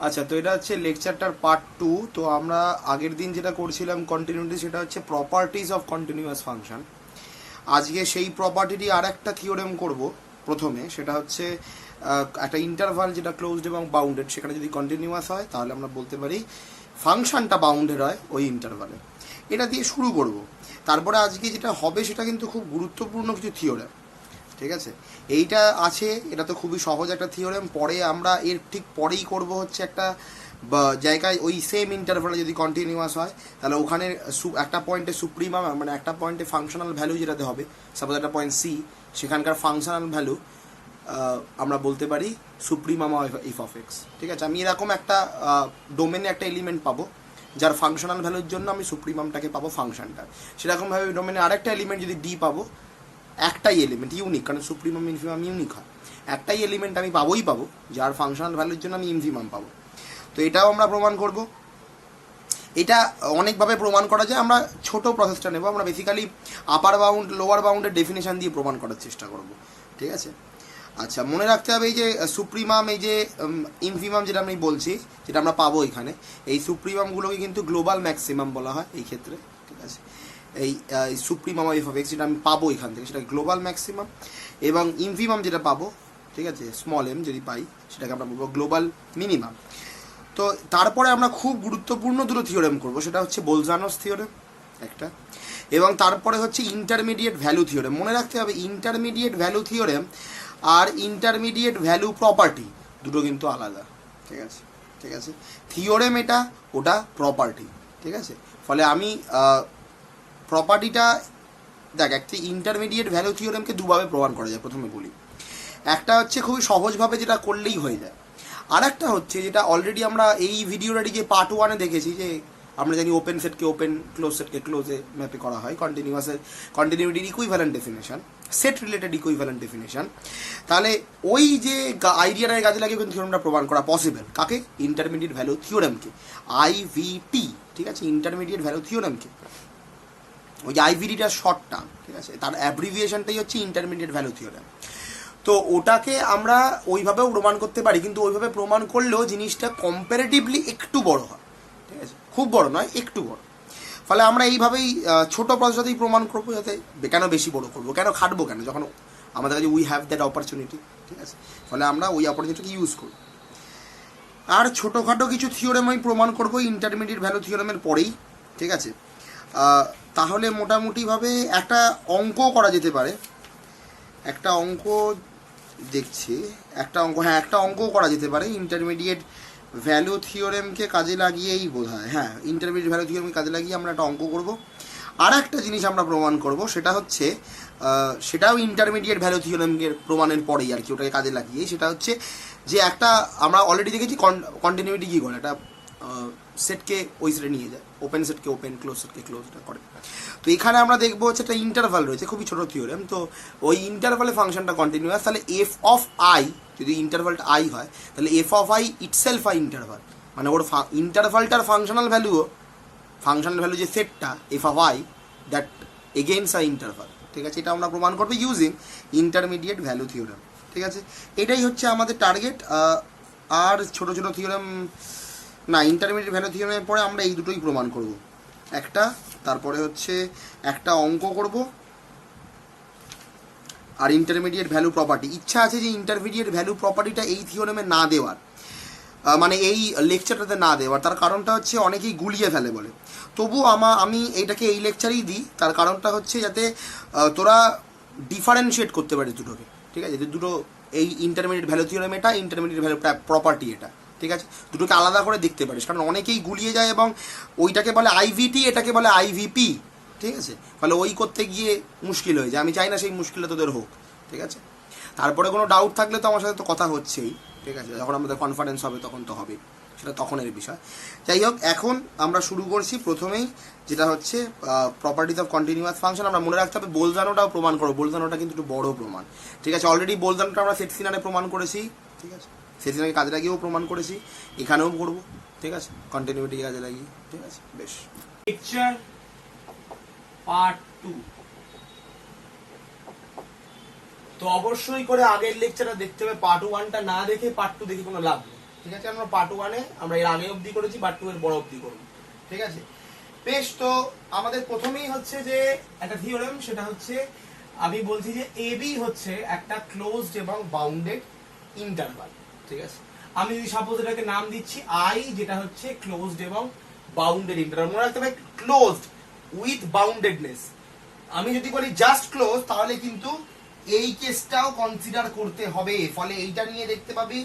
আচ্ছা, তো এটা হচ্ছে লেকচারটার পার্ট 2। তো আমরা আগের দিন যেটা করছিলাম কন্টিনিউটি, সেটা হচ্ছে প্রপার্টিজ অফ কন্টিনিউয়াস ফাংশন। আজকে সেই প্রপার্টিরই আর একটা থিওরেম করব প্রথমে। সেটা হচ্ছে একটা ইন্টারভাল যেটা ক্লোজড এবং বাউন্ডেড, সেখানে যদি কন্টিনিউয়াস হয় তাহলে আমরা বলতে পারি ফাংশনটা বাউন্ডেড হয় ওই ইন্টারভালে। এটা দিয়ে শুরু করব। তারপরে আজকে যেটা হবে সেটা কিন্তু খুব গুরুত্বপূর্ণ কিছু থিওরেম, ঠিক আছে? এইটা আছে, এটা তো খুবই সহজ একটা থিওরেম। পরে আমরা এর ঠিক পরেই করব হচ্ছে একটা জায়গায় ওই সেম ইন্টারভালে যদি কন্টিনিউয়াস হয় তাহলে ওখানে একটা পয়েন্টে সুপ্রিমাম, মানে একটা পয়েন্টে ফাংশনাল ভ্যালু যেটাতে হবে, সাপোজ একটা পয়েন্ট সি, সেখানকার ফাংশনাল ভ্যালু আমরা বলতে পারি সুপ্রিমাম ইফ অফ এক্স, ঠিক আছে? আমি এরকম একটা ডোমেনে একটা এলিমেন্ট পাবো যার ফাংশনাল ভ্যালুর জন্য আমি সুপ্রিমামটাকে পাবো ফাংশনটা। সেরকমভাবে ডোমেনে আরেকটা এলিমেন্ট যদি ডি পাবো, একটাই এলিমেন্ট ইউনিক, কারণ সুপ্রিমাম ইনফিমাম ইউনিক হয়, একটাই এলিমেন্ট আমি পাবোই পাবো যার ফাংশনাল ভ্যালুর জন্য আমি ইনফিমাম পাবো। তো এটাও আমরা প্রমাণ করব। এটা অনেকভাবে প্রমাণ করা যায়, আমরা ছোট প্রসেসটা নেব। আমরা বেসিক্যালি আপার বাউন্ড লোয়ার বাউন্ডের ডেফিনেশন দিয়ে প্রমাণ করার চেষ্টা করব, ঠিক আছে? আচ্ছা, মনে রাখতে হবে এই যে সুপ্রিমাম, এই যে ইনফিমাম যেটা আমি বলছি, যেটা আমরা পাবো এখানে, এই সুপ্রিমামগুলোকে কিন্তু গ্লোবাল ম্যাক্সিমাম বলা হয় এই ক্ষেত্রে, ঠিক আছে? এই সুপ্রিমাম অফ এক্স যেটা আমি পাবো এখান থেকে, সেটা গ্লোবাল ম্যাক্সিমাম। এবং ইনফিমাম যেটা পাবো, ঠিক আছে, স্মল এম যদি পাই, সেটাকে আমরা বলবো গ্লোবাল মিনিমাম। তো তারপরে আমরা খুব গুরুত্বপূর্ণ দুটো থিওরেম করব, সেটা হচ্ছে বোলজানোস থিওরেম একটা, এবং তারপরে হচ্ছে ইন্টারমিডিয়েট ভ্যালু থিওরেম। মনে রাখতে হবে ইন্টারমিডিয়েট ভ্যালু থিওরেম আর ইন্টারমিডিয়েট ভ্যালু প্রপার্টি দুটো কিন্তু আলাদা, ঠিক আছে? ঠিক আছে, থিওরেম এটা, ওটা প্রপার্টি, ঠিক আছে? ফলে আমি প্রপার্টিটা দেখ, একটা ইন্টারমিডিয়েট ভ্যালু থিওরেমকে দুভাবে প্রমাণ করা যায়, প্রথমে বলি। একটা হচ্ছে খুবই সহজভাবে, যেটা করলেই হয়ে যায়। আর একটা হচ্ছে যেটা অলরেডি আমরা এই ভিডিওটারই যে পার্ট 1-এ দেখেছি, যে আমরা জানি ওপেন সেটকে ওপেন, ক্লোজ সেটকে ক্লোজে ম্যাপে করা হয়, কন্টিনিউটির equivalent definition, set related equivalent definition. তাহলে ওই যে আইডিয়াটার কাজে লাগিয়ে কিন্তু থিওরেমটা প্রমাণ করা পসিবল। কাকে? ইন্টারমিডিয়েট ভ্যালু থিওরেমকে, আইভিটি, ঠিক আছে? ইন্টারমিডিয়েট ভ্যালু থিওরেমকে, ওই যে আইভিডিটার শর্ট টার্ম, ঠিক আছে? তার অ্যাব্রিভিয়েশনটাই হচ্ছে ইন্টারমিডিয়েট ভ্যালু থিওরেম। তো ওটাকে আমরা ওইভাবেও প্রমাণ করতে পারি, কিন্তু ওইভাবে প্রমাণ করলেও জিনিসটা কম্পারেটিভলি একটু বড় হয়, ঠিক আছে? খুব বড় নয়, একটু বড়। ফলে আমরা এইভাবেই ছোটো প্রসেসতেই প্রমাণ করবো, যাতে কেন বেশি বড় করবো, কেন খাটবো, কেন, যখন আমাদের কাছে উই হ্যাভ দ্যাট অপরচুনিটি, ঠিক আছে? ফলে আমরা ওই অপরচুনিটিকে ইউজ করব। আর ছোটোখাটো কিছু থিওরেম আমি প্রমাণ করবো ইন্টারমিডিয়েট ভ্যালু থিওরেমের পরেই, ঠিক আছে? তাহলে মোটামুটিভাবে একটা অঙ্ক করা যেতে পারে। একটা অঙ্ক দেখছি, একটা অঙ্ক করা যেতে পারে ইন্টারমিডিয়েট ভ্যালু থিওরেমকে কাজে লাগিয়েই বোধ হয়। হ্যাঁ, ইন্টারমিডিয়েট ভ্যালু থিওরেমকে কাজে লাগিয়ে আমরা একটা অঙ্ক করব। আর একটা জিনিস আমরা প্রমাণ করব, সেটা হচ্ছে সেটাও ইন্টারমিডিয়েট ভ্যালু থিওরেমকে প্রমাণের পরেই আর কি, ওটাকে কাজে লাগিয়েই। সেটা হচ্ছে যে একটা আমরা অলরেডি দেখেছি কন্টিনিউটি কী করে, একটা সেটকে ওই সেটে নিয়ে যায়, ওপেন সেটকে ওপেন, ক্লোজ সেটকে ক্লোজ, এটা করে। তো এখানে আমরা দেখবো হচ্ছে একটা ইন্টারভাল রয়েছে, খুবই ছোটো থিওরেম। তো ওই ইন্টারভালে ফাংশনটা কন্টিনিউয়াস, তাহলে এফ অফ আই, যদি ইন্টারভালটা আই হয় তাহলে F of I itself I interval, মানে ওর ইন্টারভালটার ফাংশনাল ভ্যালু যে সেটটা F of I, that against I interval, ঠিক আছে? এটা আমরা প্রমাণ করবো ইউজিং ইন্টারমিডিয়েট ভ্যালু থিওরেম, ঠিক আছে? এটাই হচ্ছে আমাদের টার্গেট। আর ছোটো ছোটো থিওরেম না, ইন্টারমিডিয়েট ভ্যালু থিওরেমের পরে আমরা এই দুটোই প্রমাণ করব একটা, তারপরে হচ্ছে একটা অঙ্ক করব, আর ইন্টারমিডিয়েট ভ্যালু প্রপার্টি। ইচ্ছা আছে যে ইন্টারমিডিয়েট ভ্যালু প্রপার্টিটা এই থিওরেমে না দেওয়ার, মানে এই লেকচারটাতে না দেওয়ার। তার কারণটা হচ্ছে অনেকেই গুলিয়ে ফেলে বলে, তবু আমি এইটাকে এই লেকচারেই দিই। তার কারণটা হচ্ছে যাতে তোরা ডিফারেন্সিয়েট করতে পারিস দুটোকে, ঠিক আছে? দুটো, এই ইন্টারমিডিয়েট ভ্যালু থিওরেম এটা, ইন্টারমিডিয়েট ভ্যালু প্রপার্টি এটা, ঠিক আছে? দুটোকে আলাদা করে দেখতে পারিস, কারণ অনেকেই গুলিয়ে যায় এবং ওইটাকে বলে আইভিটি, এটাকে বলে আইভিপি, ঠিক আছে? ফলে ওই করতে গিয়ে মুশকিল হয়ে যায়। আমি চাই না সেই মুশকিলটা তোদের হোক, ঠিক আছে? তারপরে কোনো ডাউট থাকলে তো আমার সাথে তো কথা হচ্ছেই, ঠিক আছে? যখন আমাদের কনফারেন্স হবে তখন তো হবে, সেটা তখনের বিষয়। যাই হোক, এখন আমরা শুরু করছি প্রথমেই, যেটা হচ্ছে প্রপার্টিজ অফ কন্টিনিউয়াস ফাংশন। আমরা মনে রাখতে হবে বোলজানোটাও প্রমাণ করবো। বোলজানোটা কিন্তু একটু বড় প্রমাণ, ঠিক আছে? অলরেডি বোলজানোটা আমরা সেটসিনারে প্রমাণ করেছি, ঠিক আছে? সেটসিনারকে কাজে লাগিয়েও প্রমাণ করেছি, এখানেও করবো, ঠিক আছে? কন্টিনিউটি কাজে লাগিয়ে, ঠিক আছে? বেশ, পিকচার পার্ট 2। তো অবশ্যই করে আগের লেকচারটা দেখতে হবে, পার্ট 1টা না দেখে পার্ট 2 দেখে কোনো লাভ নেই। ঠিক আছে, আমরা পার্ট 1-এ আমরা এর আগে অবধি করেছি, পার্ট 2 এর বড় অবধি করব। ঠিক আছে বেশ, তো আমাদের প্রথমেই হচ্ছে যে একটা থিওরেম, সেটা হচ্ছে আমি বলছি যে এবি হচ্ছে একটা ক্লোজড এবং বাউন্ডেড ইন্টারভাল। ঠিক আছে, আমি যদি সাপোজ এটাকে নাম দিচ্ছি আই, যেটা হচ্ছে ক্লোজড এবং বাউন্ডেড ইন্টারভাল। মনে রাখতে হবে ক্লোজড উইথ বাউন্ডেডনেস। আমি যদি বলি জাস্ট ক্লোজ, তাহলে কিন্তু এই কেসটাও কনসিডার করতে হবে। ফলে এইটা নিয়ে দেখতে পাবি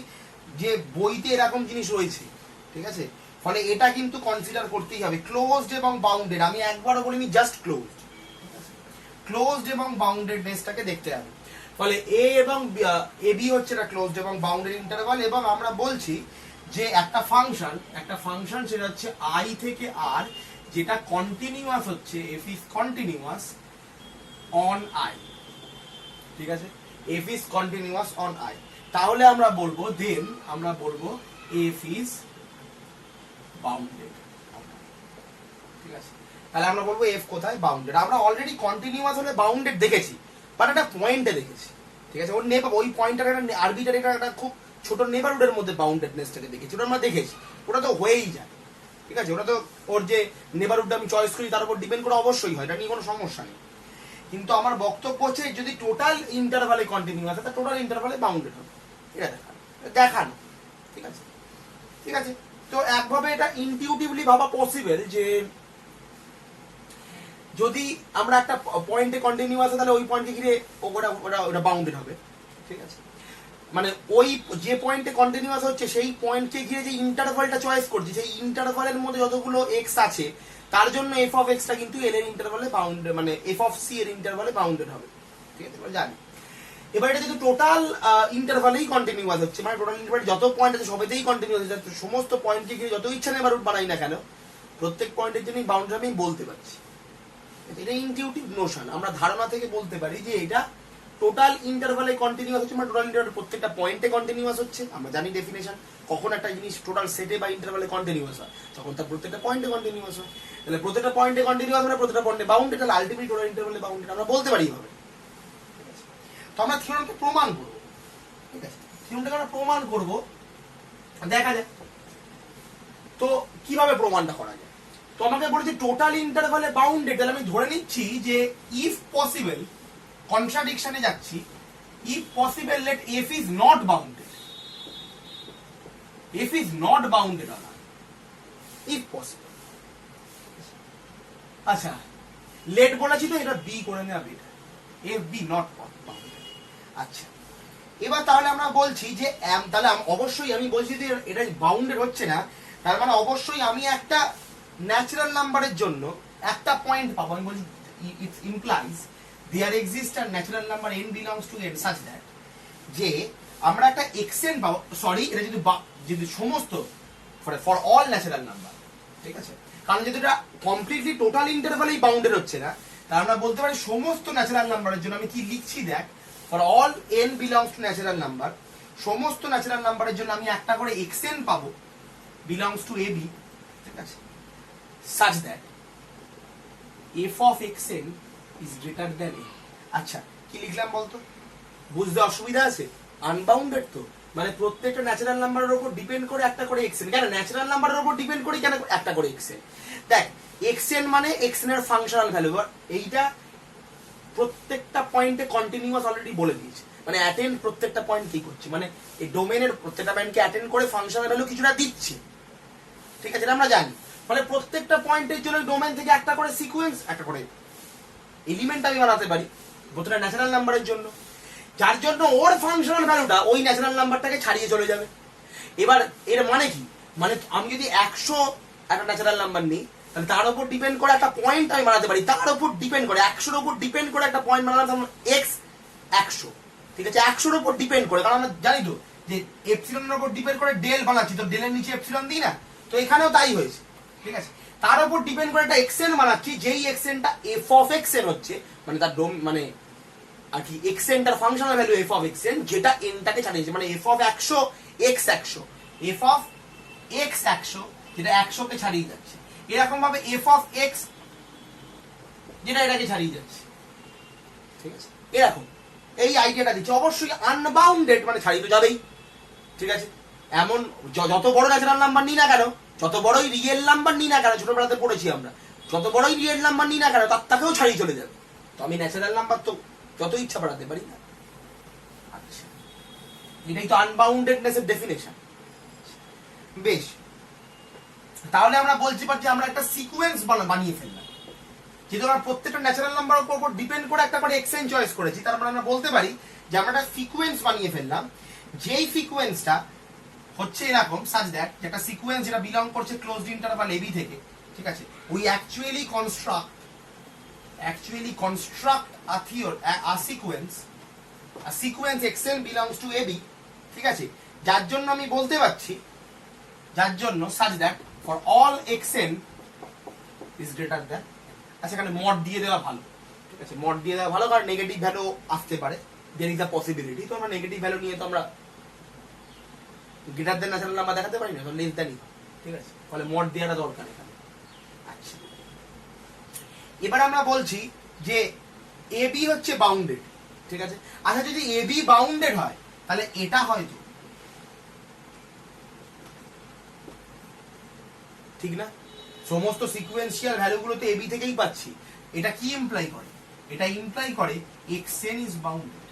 যে বইতে এরকম জিনিস রয়েছে। ঠিক আছে, ফলে এটা কিন্তু কনসিডার করতেই হবে, ক্লোজড এবং বাউন্ডেড। আমি একবারও বলিনি জাস্ট ক্লোজড, ক্লোজড এবং বাউন্ডেডনেসটাকে দেখতে হবে। ফলে এ এবং এবি হচ্ছে একটা ক্লোজড এবং বাউন্ডেড ইন্টারভাল। এবং আমরা বলছি যে একটা ফাংশন সেটা হচ্ছে আই থেকে আর, যেটা কন্টিনিউয়াস হচ্ছে, F is continuous on I. ঠিক আছে, F is continuous on I, তাহলে আমরা বলবো এফ ইজ বাউন্ডেড। ঠিক আছে, তাহলে আমরা বলবো এফ কোথায় বাউন্ডেড। আমরা অলরেডি কন্টিনিউয়াস হলে বাউন্ডেড দেখেছি, বাট একটা পয়েন্টে দেখেছি। ঠিক আছে, ওই পয়েন্টটার একটা আরবিটারি একটা খুব ছোট নেবারহুডের মধ্যে বাউন্ডেডনেসটাকে দেখেছি, ওটা আমরা দেখেছি, ওটা তো হয়েই যায়। ঠিক আছে, ওটা তো ওর যে নেবারহুডটা আমি চয়েস করি তার উপর ডিপেন্ড করে অবশ্যই হয়, এটা নিয়ে কোনো সমস্যা নেই। কিন্তু আমার বক্তব্য হচ্ছে যদি টোটাল ইন্টারভালে কন্টিনিউয়াস হয়, টোটাল ইন্টারভালে বাউন্ডেড হবে, এটা দেখানো। ঠিক আছে, ঠিক আছে, তো একভাবে এটা ইনটিউটিভলি ভাবা পসিবল যে যদি আমরা একটা পয়েন্টে কন্টিনিউয়াস হয়, তাহলে ওই পয়েন্টকে ঘিরে ওটা বাউন্ডেড হবে। ঠিক আছে, মানে ওই যে পয়েন্টে কন্টিনিউয়াস হচ্ছে সেই পয়েন্টকে ঘিরে যে ইন্টারভালটা চয়েস করছি, সেই ইন্টারভালের মধ্যে যতগুলো এক্স আছে তার জন্য এফ অফ এক্সটা কিন্তু এল এর ইন্টারভালে বাউন্ডেড, মানে এফ অফ সি এর ইন্টারভালে বাউন্ডেড হবে। ঠিক আছে, জানি। এবার এটা যদি টোটাল ইন্টারভালেই কন্টিনিউয়াস হচ্ছে, মানে টোটাল ইন্টারভালে যত পয়েন্ট আছে সবেতেই কন্টিনিউয়াস হচ্ছে, সমস্ত পয়েন্টকে ঘিরে যত ইচ্ছা নেবার রুট বানাই না কেন, প্রত্যেক পয়েন্টের জন্যই বাউন্ডারি আমি বলতে পারছি। এটা ইনটিউটিভ নোশন, আমরা ধারণা থেকে বলতে পারি যে এটা টোটাল ইন্টারভালে কন্টিনিউয়াস হচ্ছে, মানে টোটাল ইন্টারভাল প্রত্যেকটা পয়েন্টে কন্টিনিউয়াস হচ্ছে। আমরা জানি ডেফিনেশন, কখন একটা জিনিস টোটাল সেটে বা ইন্টারভালে কন্টিনিউয়াস হয়, তখন তার প্রত্যেকটা পয়েন্টে কন্টিনিউয়াস হয়। তাহলে প্রত্যেকটা পয়েন্টে কন্টিনিউয়াস মানে প্রত্যেকটা পয়েন্টে বাউন্ডেড, তাহলে আলটিমেটলি টোটাল ইন্টারভালে বাউন্ডেড আমরা বলতে পারি হবে। তো আমরা থিওরামকে প্রমাণ করব। ঠিক আছে, থিওরামটাকে আমরা প্রমাণ করব, দেখা যায় তো কিভাবে প্রমাণটা করা যায়। তো আমাকে বলেছে টোটাল ইন্টারভালে বাউন্ডেড, তাহলে আমি ধরে নিচ্ছি যে ইফ পসিবল, কন্ট্রাডিকশনে যাচ্ছি, if possible let F is not bounded, F is not bounded on R, if possible. আচ্ছা, লেট বলেছি তো, এটা বি করে নেওয়া better, F be not bounded. আচ্ছা, এবার তাহলে আমরা বলছি যে তাহলে অবশ্যই আমি বলছি যে এটা বাউন্ডেড হচ্ছে না, তার মানে অবশ্যই আমি একটা ন্যাচারাল নাম্বারের জন্য একটা পয়েন্ট পাবো। আমি বলছি it implies there exist a natural number n belongs to n such that, যে আমরা একটা xn পাবো, সরি এটা যদি সমস্ত ফর অল ন্যাচারাল নাম্বার। ঠিক আছে, কারণ যদি এটা কমপ্লিটলি টোটাল ইন্টারভালেই বাউন্ডেড হচ্ছে না, তাহলে আমরা বলতে পারি সমস্ত ন্যাচারাল নাম্বারের জন্য আমি কি লিখছি দেখ, for all n belongs two natural number, সমস্ত ন্যাচারাল নাম্বারের জন্য আমি একটা করে xn পাবো বিলংস টু ab। ঠিক আছে, such that f of xn is greater than a। আচ্ছা, কি লিখলাম বলতো, বুঝতে অসুবিধা আছে? আনবাউন্ডেড তো, মানে প্রত্যেকটা ন্যাচারাল নাম্বারের উপর ডিপেন্ড করে একটা করে xn। কেন ন্যাচারাল নাম্বারের উপর ডিপেন্ড করে, কেন একটা করে xn? দেখ, xn মানে xn এর ফাংশনাল ভ্যালু। এইটা প্রত্যেকটা পয়েন্টে কন্টিনিউয়াস অলরেডি বলে দিয়েছে, মানে অ্যাটেন্ড প্রত্যেকটা পয়েন্ট কি করছে, মানে এই ডোমেনের প্রত্যেকটা পয়েন্টকে অ্যাটেন্ড করে ফাংশনাল ভ্যালু কিছুটা দিচ্ছে। ঠিক আছে, এটা আমরা জানি। ফলে প্রত্যেকটা পয়েন্টের জন্য ডোমেন থেকে একটা করে সিকোয়েন্স, একটা করে এলিমেন্ট আমি বানাতে পারি প্রত্যেকটা ন্যাচারাল নাম্বারের জন্য, যার জন্য ওর ফাংশনাল ভ্যালুটা ওই ন্যাচারাল নাম্বারটাকে ছাড়িয়ে চলে যাবে। এবার এর মানে কি, মানে আমি যদি 100 একটা ন্যাচারাল নাম্বার নিই, তাহলে তার উপর ডিপেন্ড করে একটা পয়েন্ট আমি বানাতে পারি, তার উপর ডিপেন্ড করে 100-র উপর ডিপেন্ড করে একটা পয়েন্ট বানালাম x 100। ঠিক আছে, 100-র উপর ডিপেন্ড করে, কারণ আমরা জানি তো যে এপসিলনের উপর ডিপেন্ড করে ডেল বানাচ্ছি, তো ডেলের নিচে এপসিলন দিই না, তো এখানেও তাই হয়েছে। ঠিক আছে, তার উপর ডিপেন্ড করে একটা xn বানাচ্ছি, যেই xnটা f of xn হচ্ছে, মানে তার মানে আর কি xn টার functional value f of xn, যেটা n টাকে ছাড়িয়েছে, মানে f of 100 x 100, f of x 100 যেটা 100 কে ছাড়িয়ে যাচ্ছে, এরকম ভাবে f of x যেটা এটাকে ছাড়িয়ে যাচ্ছে। ঠিক আছে, এরকম এই আইডিয়াটা দিচ্ছি। অবশ্যই আনবাউন্ডেড মানে ছাড়িয়ে তো যাবেই, ঠিক আছে। এমন যত বড় ন্যাচারাল নাম্বার নিই না কেন, যত বড়ই রিয়েল নাম্বার নিই না কেন, ছোটবেলাতে পড়েছি আমরা, যত বড়ই রিয়েল নাম্বার নিই না কেন তাকেও ছাড়িয়ে চলে যাবে। তো আমি ন্যাচারাল নাম্বার তো যত ইচ্ছা বাড়াতে পারি না। আচ্ছা, এটাই তো আনবাউন্ডেডনেস এর ডেফিনেশন। বেশ, তাহলে আমরা বলতে পারছি আমরা একটা সিকোয়েন্স বানিয়ে ফেললাম, যেহেতু আমরা প্রত্যেকটা ন্যাচারাল নাম্বার উপর ডিপেন্ড করে একটা করে এক্সেন চয়েস করেছি, তারপরে আমরা বলতে পারি যে আমরা একটা সিকোয়েন্স বানিয়ে ফেললাম, যেই সিকোয়েন্সটা হচ্ছে এরকম সাচ দ্যাট, যেটা সিকোয়েন্স যেটা বিলং করছে ক্লোজড ইন্টারভাল এবি থেকে, ঠিক আছে। We actually construct a sequence xn belongs to ab, ঠিক আছে। যার জন্য আমি বলতে পারছি, যার জন্য such that for all xn is greater than, আচ্ছা এখানে মড দিয়ে দেওয়া ভালো, ঠিক আছে। মড দিয়ে দেওয়া ভালো, কারণ নেগেটিভ ভ্যালু আসতে পারে, দেয়ার ইজ আ পসিবিলিটি। তো আমরা নেগেটিভ ভ্যালু নিয়ে তো আমরা গ্রেটার দেন ন্যাচারাল নাম্বার দেখাতে পারি না, তো লেস দেনই, ঠিক আছে। ফলে মড দেওয়াটা দরকার এখানে। আচ্ছা, এবার আমরা বলছি যে এবি হচ্ছে বাউন্ডেড, ঠিক আছে। আচ্ছা, যদি এবি বাউন্ডেড হয় তাহলে এটা হয়তো ঠিক না, সমস্ত সিকোয়েন্সিয়াল ভ্যালুগুলো তো এবি থেকেই পাচ্ছি। এটা কি ইমপ্লাই করে? এটা ইমপ্লাই করে xn ইজ বাউন্ডেড।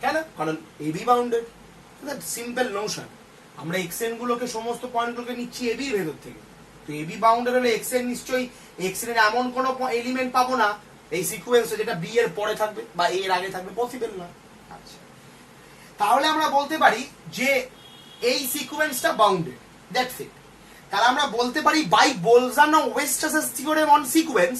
কেন? কারণ এবি বাউন্ডেড, সিম্পল নোশন। আমরা xn গুলোকে সমস্ত পয়েন্টগুলোকে নিচ্ছি এবি এর ভেতর থেকে, তো এবি বাউন্ডেড হলে xn নিশ্চয়ই xn এর এমন কোনো এলিমেন্ট পাবো না এই সিকোয়েন্সে যেটা বি এর পরে থাকবে বা এ এর আগে থাকবে, পসিবল না। আচ্ছা, তাহলে আমরা বলতে পারি যে এই সিকোয়েন্সটা বাউন্ডেড, দ্যাটস ইট। তাহলে আমরা বলতে পারি বাই বোলজানো-ওয়েস্ট্রাসের থিওরেম অন সিকোয়েন্স,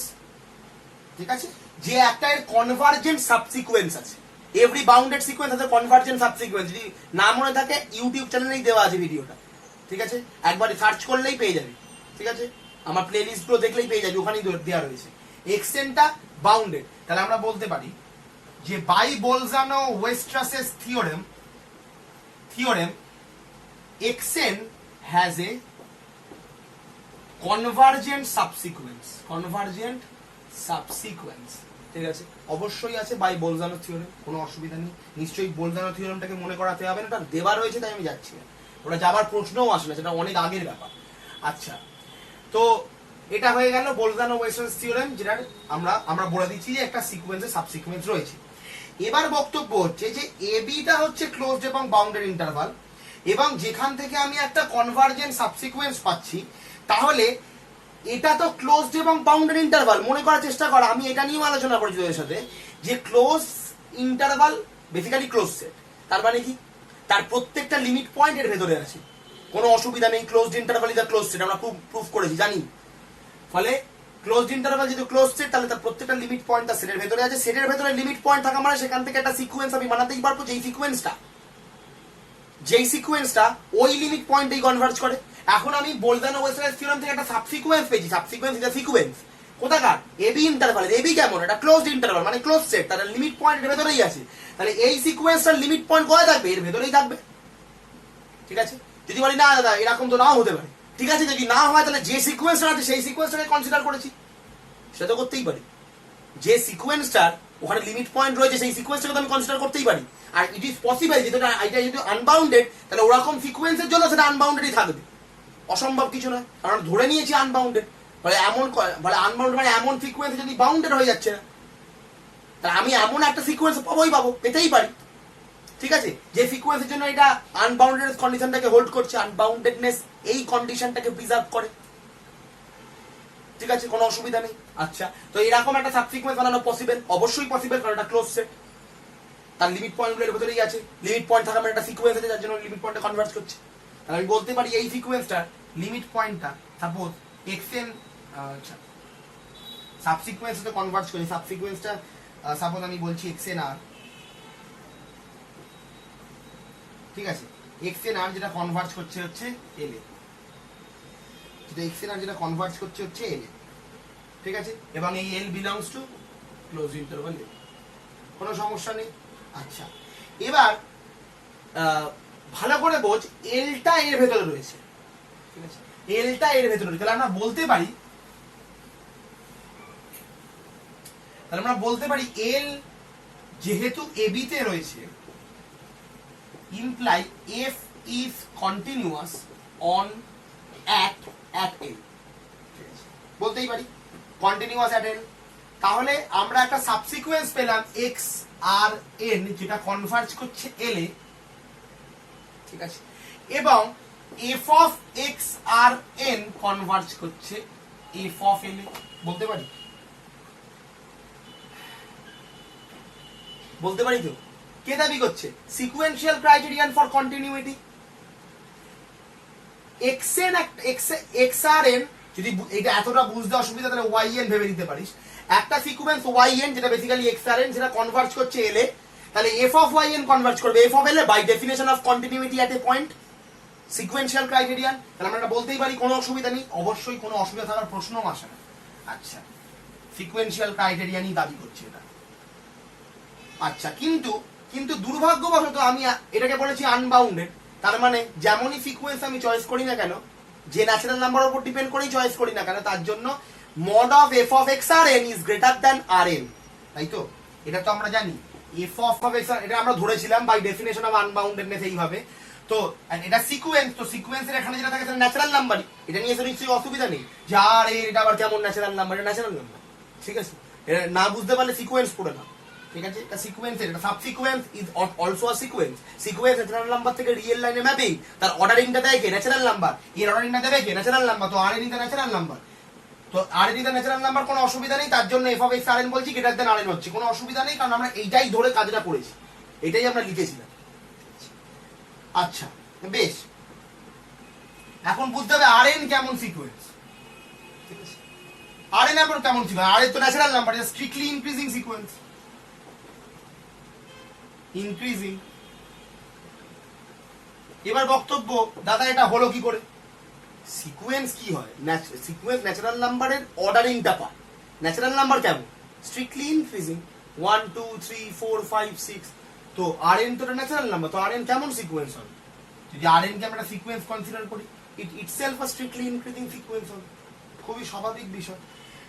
ঠিক আছে, যে একটা এর কনভার্জেন্ট সাবসিকোয়েন্স আছে। এভরি বাউন্ডেড সিকোয়েন্স আছে কনভার্জেন্ট সাবসিকোয়েন্স। যদি না মনে থাকে ইউটিউব চ্যানেলেই দেওয়া আছে ভিডিওটা, ঠিক আছে, একবার সার্চ করলেই পেয়ে যাবে, ঠিক আছে। আমার প্লেলিস্ট গুলো দেখলেই পেয়ে যাবে, ওখানেই দেওয়া রয়েছে। এক্সটেনটা বাউন্ডেড, তাহলে আমরা বলতে পারি যে বাই বোলজানো-ওয়েস্ট্রাসের theorem xn has a convergent subsequence, ঠিক আছে। অবশ্যই আছে বাই বোলজানো থিওরেম, কোনো অসুবিধা নেই। নিশ্চয়ই বোলজানো থিওরেমটাকে মনে করাতে হবে না, ওটা দেওয়া রয়েছে তাই আমি যাচ্ছি না, ওটা যাবার প্রশ্নও আসে না, সেটা অনেক আগের ব্যাপার। আচ্ছা, তো এটা হয়ে গেল বোলজানো-ওয়েস্ট্রাস থিওরেম, যেটা আমরা বলে দিচ্ছি যে একটা সিকোয়েন্সে সাবসিকোয়েন্স রয়েছে। এবার বক্তব্য হচ্ছে যে এবিটা হচ্ছে ক্লোজড এবং বাউন্ডেড ইন্টারভাল, এবং যেখান থেকে আমি একটা কনভার্জেন্ট সাবসিকোয়েন্স পাচ্ছি, তাহলে এটা তো ক্লোজড এবং বাউন্ডেড ইন্টারভাল। মনে করার চেষ্টা করা, আমি এটা নিয়েও আলোচনা করেছি তোদের সাথে, যে close interval basically close set. তার মানে কি? তার প্রত্যেকটা লিমিট পয়েন্ট এর ভেতরে আছে, কোনো অসুবিধা নেই। Closed interval is a close set, আমরা প্রুফ করেছি, জানি। ফলে ক্লোজড ইন্টারভাল যেহেতু ক্লোজ সেট, তাহলে তার প্রত্যেকটা লিমিট পয়েন্ট তার সেটের ভেতরে আছে। সেটের ভেতরে লিমিট পয়েন্ট থাকা মানে সেখান থেকে একটা সিকোয়েন্স আমি বানাতেই পারবো, যেই সিকোয়েন্সটা ওই লিমিট পয়েন্টেই কনভার্জ করে। এখন আমি বোলজানো-ওয়েস্ট্রাস থিওরেম থেকে একটা সাবসিকোয়েন্স পেয়েছি। সাবসিকোয়েন্স ইজ আ সিকোয়েন্স কোথাকার? এবি ইন্টারভালে। এবি কেমন? এটা ক্লোজড ইন্টারভাল মানে ক্লোজ সেট, তার লিমিট পয়েন্ট এর ভেতরেই আছে। তাহলে এই সিকোয়েন্সটার লিমিট পয়েন্ট কোথায় থাকবে? এর ভেতরেই থাকবে, ঠিক আছে। যদি বলি না দাদা এরকম তো নাও হতে পারে, ঠিক আছে, যদি না হয় তাহলে যে সিকোয়েন্সটা আছে সেই সিকোয়েন্সটাকে কনসিডার করেছি, সেটা তো করতেই পারি। যে সিকোয়েন্সটার ওখানে লিমিট পয়েন্ট রয়েছে সেই সিকোয়েন্সটাকে তো আমি কনসিডার করতেই পারি। আর ইট ইজ পসিবল, যেটা এটা যদি আনবাউন্ডেড, তাহলে ওরকম সিকোয়েন্সের জন্য সেটা আনবাউন্ডেডই থাকবে, অসম্ভব কিছু না, কারণ ধরে নিয়েছি আনবাউন্ডেড। বলে আনবাউন্ডেড মানে এমন সিকোয়েন্স যদি বাউন্ডেড হয়ে যাচ্ছে না, তাহলে আমি এমন একটা সিকোয়েন্স পাবো, পেতেই পারি, ঠিক আছে, যে সিকোয়েন্সের জন্য এটা আনবাউন্ডেড কন্ডিশনটাকে হোল্ড করছে, আনবাউন্ডেডনেস এই কন্ডিশনটাকে প্রিজার্ভ করে, ঠিক আছে, কোনো অসুবিধা নেই। আচ্ছা, তো এরকম একটা সাবসিকোয়েন্স বানানো পসিবল, অবশ্যই পসিবল, কারণ এটা ক্লোজ সেট, তার লিমিট পয়েন্টগুলো এর ভেতরেই আছে। লিমিট পয়েন্ট থাকা মানে একটা সিকোয়েন্স আছে যার জন্য লিমিট পয়েন্টে কনভার্জ করছে। তাহলে আমি বলতে পারি এই সিকোয়েন্সটার লিমিট পয়েন্টটা সাপোজ xn, আচ্ছা সাবসিকোয়েন্সে কনভার্জ করি, সাবসিকোয়েন্সটা সাপোজ আমি বলছি xnr, ঠিক আছে। xnr যেটা কনভার্জ করছে হচ্ছে l এ, যেটা xnr যেটা কনভার্জ করছে হচ্ছে l এ, ঠিক আছে, এবং এই l belongs to close interval এ, কোনো সমস্যা নেই। আচ্ছা, এবার ভালো করে বোঝ, এলটা এর ভেতরে রয়েছে, ঠিক আছে, এলটা এর ভেতরে রয়েছে। তাহলে আমরা বলতে পারি তাহলে আমরা বলতে পারি এল যেহেতু এবি তে রয়েছে imply F is continuous on at L, বলতেই পারি কন্টিনিউয়াস অ্যাট এল। তাহলে আমরা একটা সাবসিকুয়েন্স পেলাম এক্স আর এন যেটা কনভার্জ করছে এল এ, ঠিক আছে, এবং F of X R N converge করছে এফ অফ এল এ, বলতে পারি, বলতে পারি তো। কে দাবি করছে? Sequential criterion for continuity. X N X R N, যদি এটা এতটা বুঝতে অসুবিধা তাহলে ওয়াই এন ভেবে নিতে পারিস। একটা সিকুয়েন্স ওয়াই এন যেটা বেসিক্যালি এক্স আর এন সেটা কনভার্জ করছে এল এ, তাহলে F of Y N converge করবে এফ অফ এল এ by definition of continuity at a point, sequential criterion. তাহলে আমরা বলতেই পারি, কোনো অসুবিধা নেই, অবশ্যই কোনো অসুবিধা থাকার প্রশ্নও আসে না। আচ্ছা, সিকুয়েন্সিয়াল ক্রাইটেরিয়ানই দাবি করছে এটা। আচ্ছা, কিন্তু দুর্ভাগ্যবশত আমি এটাকে বলেছি আনবাউন্ডেড। তার মানে যেমনই সিকোয়েন্স আমি চয়েস করি না কেন, যে ন্যাচারাল নাম্বারের উপর ডিপেন্ড করেই চয়েস করি না কেন, তার জন্য mod of F of X R N is greater than R N, তাই তো? এটা তো আমরা জানি এফ অফ এক্স আর, এটা আমরা ধরেছিলাম বাই ডেফিনেশন অফ আনবাউন্ডেডনেস এইভাবে। তো এটা সিকোয়েন্স, তো সিকোয়েন্সের এখানে যেটা থাকে সেটা ন্যাচারাল নাম্বারই, এটা নিয়ে নিশ্চয়ই অসুবিধা নেই যে আর এটা আবার কেমন ন্যাচারাল নাম্বার, এটা ন্যাচারাল নাম্বার, ঠিক আছে। এটা না বুঝতে পারলে সিকোয়েন্স পড়ে না, ঠিক আছে। এটা সিকোয়েন্স, এটা সাবসিকোয়েন্স is also a sequence. Sequence natural number থেকে রিয়েল লাইনে ম্যাপিং, তার অর্ডারিংটা দেয় কে? Natural number. এর অর্ডারিংটা দেবে কে? Natural number. তো R N is the natural number, তো R N is the natural number, কোনো অসুবিধা নেই। তার জন্য F of X R N বলছি গ্রেটার দ্যান আর এন হচ্ছে, কোনো অসুবিধা নেই, কারণ আমরা এইটাই ধরে কাজটা করেছি, এটাই আমরা লিখেছিলাম। আচ্ছা বেশ, এখন বুঝতে হবে আর এন কেমন সিকোয়েন্স, ঠিক আছে। আর এন আবার কেমন সিকোয়েন্স? আর এন তো ন্যাচারাল নাম্বার, এটা স্ট্রিক্টলি ইনক্রিজিং সিকোয়েন্স, ইনক্রিজিং। এবার বক্তব্য, দাদা এটা হলো কি করে? সিকোয়েন্স কি হয়? সিকোয়েন্স ন্যাচারাল নাম্বারের অর্ডারিংটা পায়। ন্যাচারাল নাম্বার কেমন? Strictly increasing, 1 2 3 4 5 6। তো আর এন তো ন্যাচারাল নাম্বার, তো আর এন কেমন সিকোয়েন্স হবে? যদি আর এন কে আমরা সিকোয়েন্স কনসিডার করি, it itself a strictly increasing sequence হবে, খুবই স্বাভাবিক বিষয়।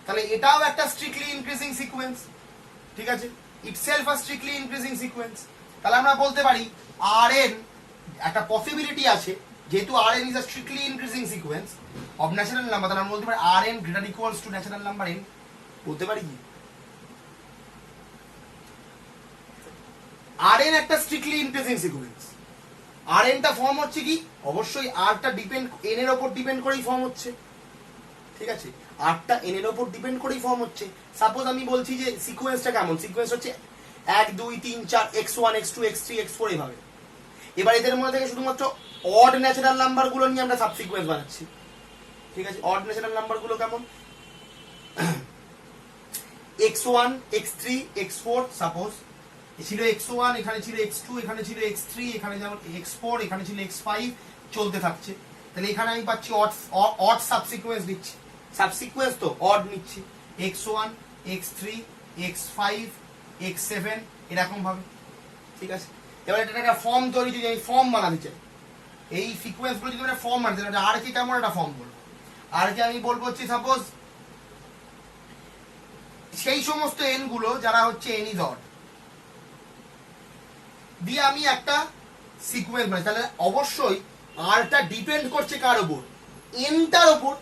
তাহলে এটাও একটা স্ট্রিক্টলি ইনক্রিজিং সিকোয়েন্স, ঠিক আছে, itself a strictly increasing sequence. তাহলে আমরা বলতে পারি আর এন একটা পসিবিলিটি আছে, যেহেতু R N is a strictly increasing sequence of natural number, তাহলে আমরা বলতে পারি R N greater equals to natural number N, বলতে পারি কি? আর এন একটা স্ট্রিক্টলি ইনক্রিজিং সিকোয়েন্স। আর এনটা ফর্ম হচ্ছে কি? অবশ্যই আরটা ডিপেন্ড এন এর উপর ডিপেন্ড করেই ফর্ম হচ্ছে, ঠিক আছে, আরটা এন এর উপর ডিপেন্ড করেই ফর্ম হচ্ছে। সাপোজ আমি বলছি যে সিকোয়েন্সটা কেমন, সিকোয়েন্স হচ্ছে 1 2 3 4 x1 x2 x3 x4 এইভাবে। এবার এদের মধ্যে থেকে শুধুমাত্র অড ন্যাচারাল নাম্বার গুলো নিয়ে আমরা সাবসিকোয়েন্স বানাচ্ছি, ঠিক আছে। অড ন্যাচারাল নাম্বার গুলো কেমন? x1 x3 x4, সাপোজ ছিল x1, এখানে ছিল x2, এখানে ছিল x3, এখানে যেমন x4, এখানে ছিল x5, চলতে থাকছে। তাহলে এখানে আমি পাচ্ছি অড সাবসিকোয়েন্স নিচ্ছি, সাবসিকোয়েন্স তো অড নিচ্ছি, x1 x3 x5 x7 এরকম ভাবে, ঠিক আছে। এবার এটা একটা ফর্ম তৈরি, যদি আমি ফর্ম বানাতে চাই, এই সিকোয়েন্স গুলো যদি একটা ফর্ম বানাতে চাই, আর কি কেমন একটা ফর্ম বলবো? আর কি আমি বলবো হচ্ছে সাপোজ সেই সমস্ত এন গুলো যারা হচ্ছে এন ইজ অড দিয়ে আমি একটা সিকোয়েন্স বানাই, তাহলে অবশ্যই আরটা ডিপেন্ড করছে কার উপর? এনটার উপর।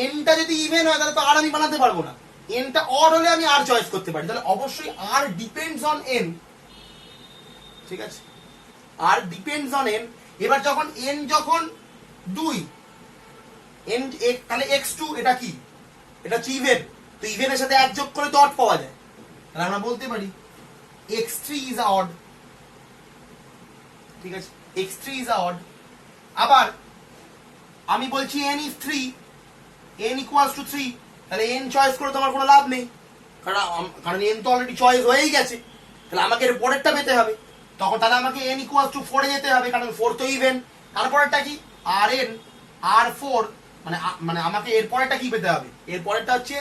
এনটা যদি ইভেন হয় তাহলে তো আর আমি বানাতে পারবো না, এনটা অড হলে আমি আর চয়েস করতে পারি, তাহলে অবশ্যই আর ডিপেন্ডস অন এন, ঠিক আছে, আর ডিপেন্ডস অন এন। এবার যখন এন যখন 2 এন, তাহলে x2 এটা কি? এটা হচ্ছে ইভেন, তো ইভেনের সাথে এক যোগ করে তো অড পাওয়া যায়, তাহলে আমরা বলতে পারি x3 ইজ অড, ঠিক আছে, x3 ইজ অড। আবার আমি বলছি n is 3, n equals to 3, তাহলে n চয়েস করে তোমার কোনো লাভ নেই, কারণ n তো অলরেডি চয়েস হয়েই গেছে, তাহলে আমাকে এর পরেরটা পেতে হবে। তখন তাহলে আমাকে n ইকুয়ালস টু 4 এ যেতে হবে, কারণ 4 তো ইভেন। তারপরেরটা কি? rn r4, মানে আমাকে এর পরেরটা কি পেতে হবে? এর পরেরটা হচ্ছে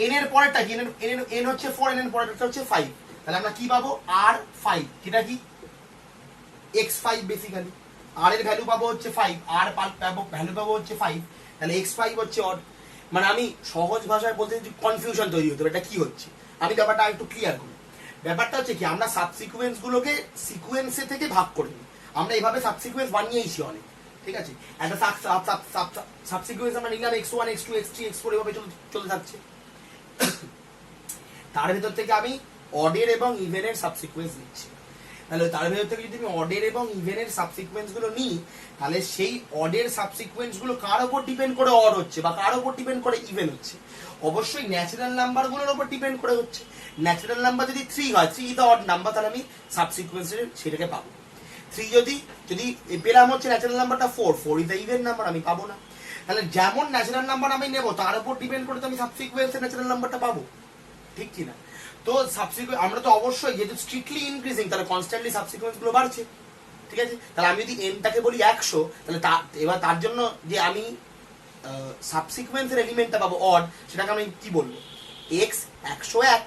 n এর পরেরটা কি? n হচ্ছে 4, n এর পরেরটা হচ্ছে 5, তাহলে আমরা কি পাবো? r5, যেটা কি x5 বেসিক্যালি। আর এর ভ্যালু পাবো হচ্ছে 5, আর ভ্যালু পাবো হচ্ছে 5, তাহলে x5 হচ্ছে অড। মানে আমি সহজ ভাষায় বলতে যদি কনফিউশন তৈরি হতো এটা কি হচ্ছে, আমি ব্যাপারটা একটু ক্লিয়ার করি। ব্যাপারটা হচ্ছে কি, আমরা সাবসিকুয়েন্স গুলোকে সিকুয়েন্সে থেকে ভাগ করে নিই, আমরা এইভাবে সাবসিকুয়েন্স বানিয়েইছি অনেক, ঠিক আছে। একটা সাবসিকুয়েন্স আমরা নিলাম x1 x2 x3 x4 এভাবে চলতে থাকছে। তার ভেতর থেকে আমি অডের এবং ইভেনের সাবসিকুয়েন্স নিচ্ছি। তাহলে তার ভেতর থেকে যদি আমি অডের এবং ইভেনের সাবসিকুয়েন্স গুলো নিই, তাহলে সেই অডের সাবসিকুয়েন্স গুলো কার উপর ডিপেন্ড করে অড হচ্ছে বা কার উপর ডিপেন্ড করে ইভেন হচ্ছে? অবশ্যই ন্যাচারাল নাম্বার গুলোর উপর ডিপেন্ড করে হচ্ছে। ন্যাচারাল নাম্বার যদি 3 হয়, 3 ইজ দ্য অড নাম্বার, তাহলে আমি সাবসিকুয়েন্স সেটাকে পাবো। 3 যদি পেলাম হচ্ছে ন্যাচারাল নাম্বারটা 4 ইজ দ্য ইভেন নাম্বার, আমি পাবো না। তাহলে যেমন ন্যাচারাল নাম্বার আমি নেব তার উপর ডিপেন্ড করে তো আমি সাবসিকুয়েন্সের ন্যাচারাল নাম্বারটা পাবো, ঠিক কি না? তো সাবসিকুয়েন্স আমরা তো অবশ্যই যেহেতু স্ট্রিক্টলি ইনক্রিজিং, তাহলে কনস্ট্যান্টলি সাবসিকুয়েন্স গুলো বাড়ছে, ঠিক আছে। তাহলে আমি যদি এনটাকে বলি 100, তাহলে এবার তার জন্য যে আমি সাবসিকুয়েন্সের এলিমেন্টটা পাবো অড, সেটাকে আমি কি বলবো? x 101,